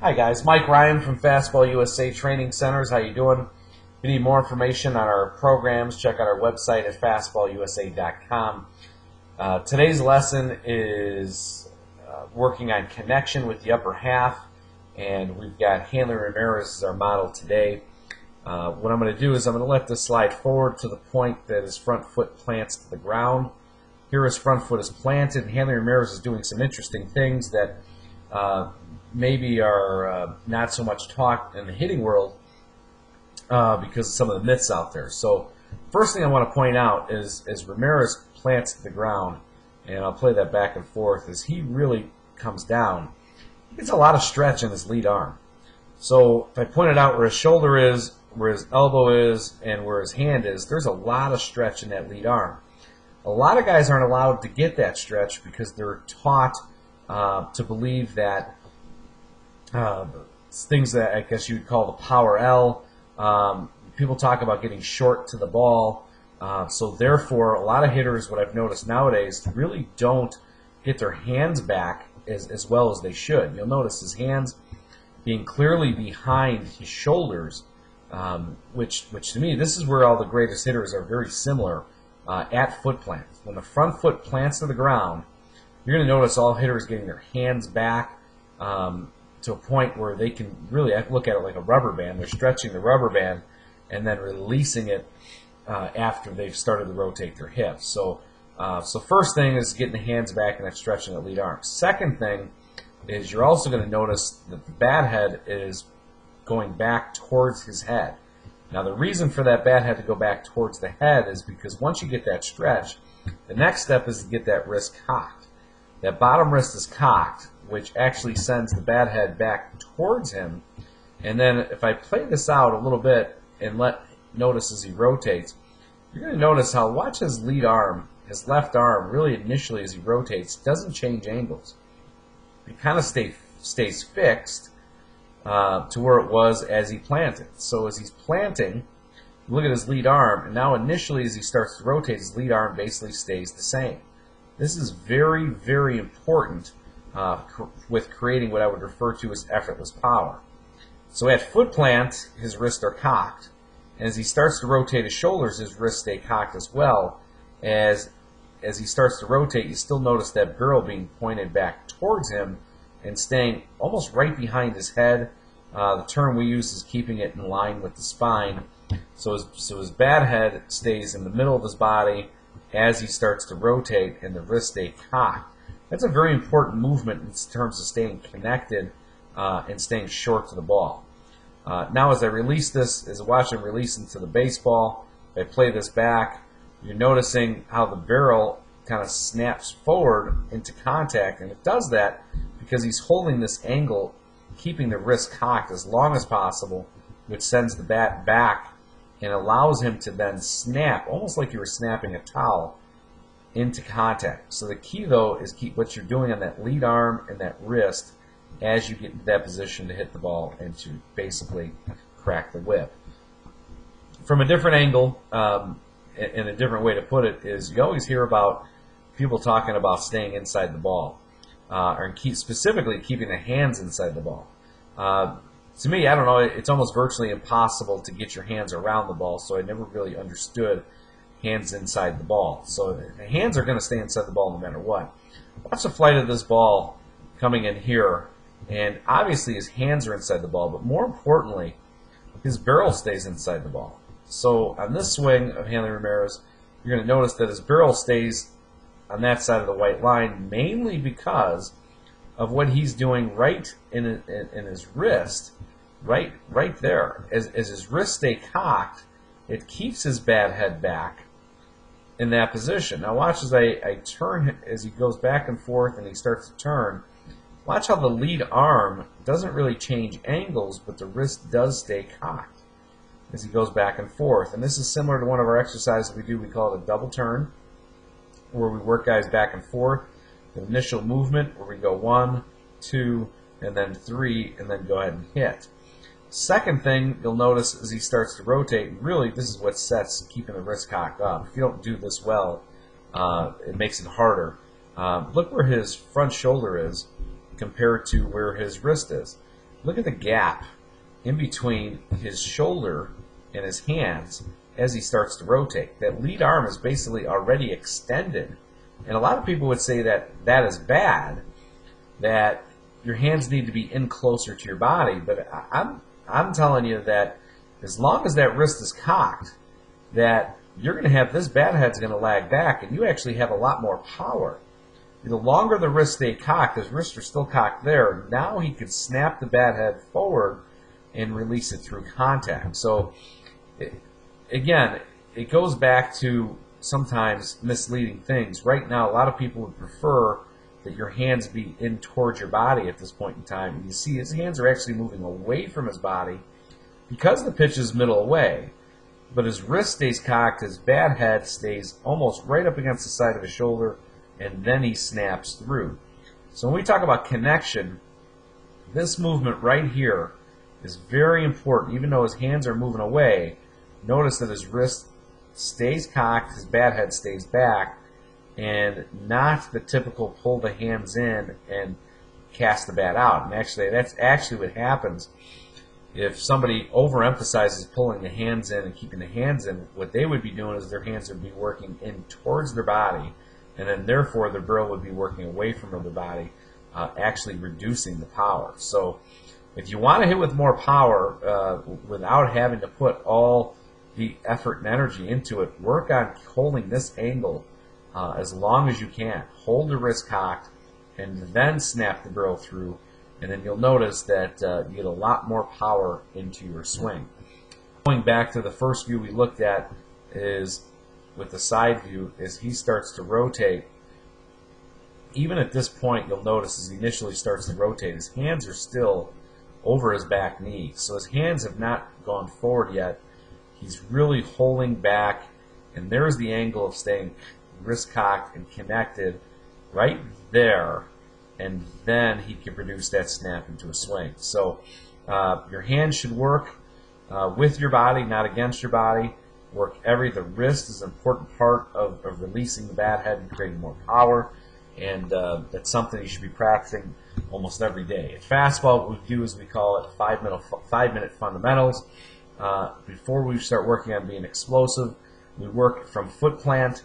Hi guys, Mike Ryan from Fastball USA Training Centers. How you doing? If you need more information on our programs, check out our website at fastballusa.com. Today's lesson is working on connection with the upper half, and we've got Hanley Ramirez as our model today. What I'm going to do is I'm going to let this slide forward to the point that his front foot plants to the ground. Here his front foot is planted, and Hanley Ramirez is doing some interesting things that maybe are not so much talked in the hitting world because of some of the myths out there. So first thing I want to point out is as Ramirez plants to the ground, and I'll play that back and forth, as he really comes down, he gets a lot of stretch in his lead arm. So if I pointed out where his shoulder is, where his elbow is, and where his hand is, there's a lot of stretch in that lead arm. A lot of guys aren't allowed to get that stretch because they're taught to believe that things that I guess you would call the power L. People talk about getting short to the ball. So therefore, a lot of hitters, what I've noticed nowadays, really don't get their hands back as well as they should. You'll notice his hands being clearly behind his shoulders, which to me, this is where all the greatest hitters are very similar at foot plants. When the front foot plants to the ground, you're going to notice all hitters getting their hands back to a point where they can really look at it like a rubber band. They're stretching the rubber band and then releasing it after they've started to rotate their hips. So first thing is getting the hands back and then stretching the lead arm. Second thing is you're also going to notice that the bat head is going back towards his head. Now the reason for that bat head to go back towards the head is because once you get that stretch, the next step is to get that wrist cocked. That bottom wrist is cocked, which actually sends the bat head back towards him. And then if I play this out a little bit and notice as he rotates, you're going to notice how, watch his lead arm, his left arm, really initially as he rotates, doesn't change angles. It kind of stays fixed to where it was as he planted. So as he's planting, look at his lead arm, and now initially as he starts to rotate, his lead arm basically stays the same. This is very, very important with creating what I would refer to as effortless power. So at foot plant, his wrists are cocked. And as he starts to rotate his shoulders, his wrists stay cocked as well. As he starts to rotate, you still notice that barrel being pointed back towards him and staying almost right behind his head. The term we use is keeping it in line with the spine. So his bat head stays in the middle of his body as he starts to rotate, and the wrists stay cocked. That's a very important movement in terms of staying connected and staying short to the ball. Now as I release this, as I watch him release into the baseball, if I play this back, you're noticing how the barrel kind of snaps forward into contact, and it does that because he's holding this angle, keeping the wrist cocked as long as possible, which sends the bat back and allows him to then snap, almost like you were snapping a towel, into contact. So the key, though, is keep what you're doing on that lead arm and that wrist as you get into that position to hit the ball and to basically crack the whip. From a different angle, and a different way to put it is, you always hear about people talking about staying inside the ball, or specifically keeping the hands inside the ball. To me, I don't know, it's almost virtually impossible to get your hands around the ball, so I never really understood hands inside the ball. So the hands are going to stay inside the ball no matter what. Watch the flight of this ball coming in here, and obviously his hands are inside the ball, but more importantly, his barrel stays inside the ball. So on this swing of Hanley Ramirez, you're going to notice that his barrel stays on that side of the white line, mainly because of what he's doing right in his wrist, right there. As his wrists stay cocked, it keeps his bat head back in that position. Now watch as I turn, as he goes back and forth and he starts to turn, watch how the lead arm doesn't really change angles, but the wrist does stay cocked as he goes back and forth. And this is similar to one of our exercises we do. We call it a double turn, where we work guys back and forth. The initial movement where we go 1, 2, and then 3, and then go ahead and hit. Second thing you'll notice as he starts to rotate, and really this is what sets keeping the wrist cocked up. If you don't do this well, it makes it harder. Look where his front shoulder is compared to where his wrist is. look at the gap in between his shoulder and his hands as he starts to rotate. That lead arm is basically already extended. And a lot of people would say that that is bad, that your hands need to be in closer to your body. But I'm telling you that as long as that wrist is cocked, that you're going to have, this bat head's going to lag back, and you actually have a lot more power. The longer the wrist stay cocked, his wrists are still cocked there, now he could snap the bat head forward and release it through contact. So, again, it goes back to sometimes misleading things. Right now, a lot of people would prefer that your hands be in towards your body at this point in time. And you see his hands are actually moving away from his body because the pitch is middle away. But his wrist stays cocked, his bat head stays almost right up against the side of his shoulder, and then he snaps through. So when we talk about connection, this movement right here is very important. Even though his hands are moving away, notice that his wrist stays cocked, his bat head stays back, and not the typical pull the hands in and cast the bat out. And actually, that's actually what happens if somebody overemphasizes pulling the hands in and keeping the hands in. What they would be doing is their hands would be working in towards their body, and then therefore the barrel would be working away from their body, actually reducing the power. So if you want to hit with more power without having to put all the effort and energy into it, work on holding this angle as long as you can. Hold the wrist cocked and then snap the barrel through, and then you'll notice that you get a lot more power into your swing. Going back to the first view we looked at is with the side view, as he starts to rotate. Even at this point, you'll notice as he initially starts to rotate, his hands are still over his back knee. So his hands have not gone forward yet. He's really holding back, and there's the angle of staying wrist cocked and connected right there, and then he can produce that snap into a swing. So your hands should work with your body, not against your body. Work the wrist is an important part of releasing the bat head and creating more power, and that's something you should be practicing almost every day. At Fastball, what we do is we call it 5-minute fundamentals. Before we start working on being explosive, we work from foot plant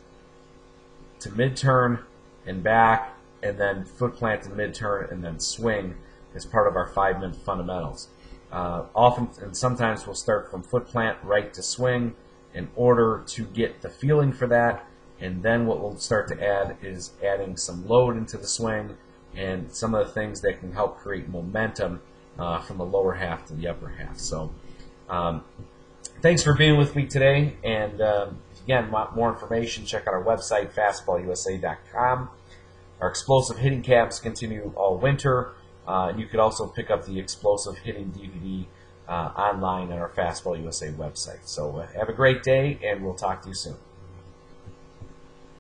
to mid-turn and back, and then foot plant to mid-turn, and then swing as part of our 5-minute fundamentals. Often and sometimes we'll start from foot plant right to swing in order to get the feeling for that, and then what we'll start to add is adding some load into the swing and some of the things that can help create momentum from the lower half to the upper half. So thanks for being with me today, and again, want more information, check out our website, fastballusa.com. Our explosive hitting caps continue all winter. You could also pick up the explosive hitting DVD online at our Fastball USA website. So have a great day, and we'll talk to you soon.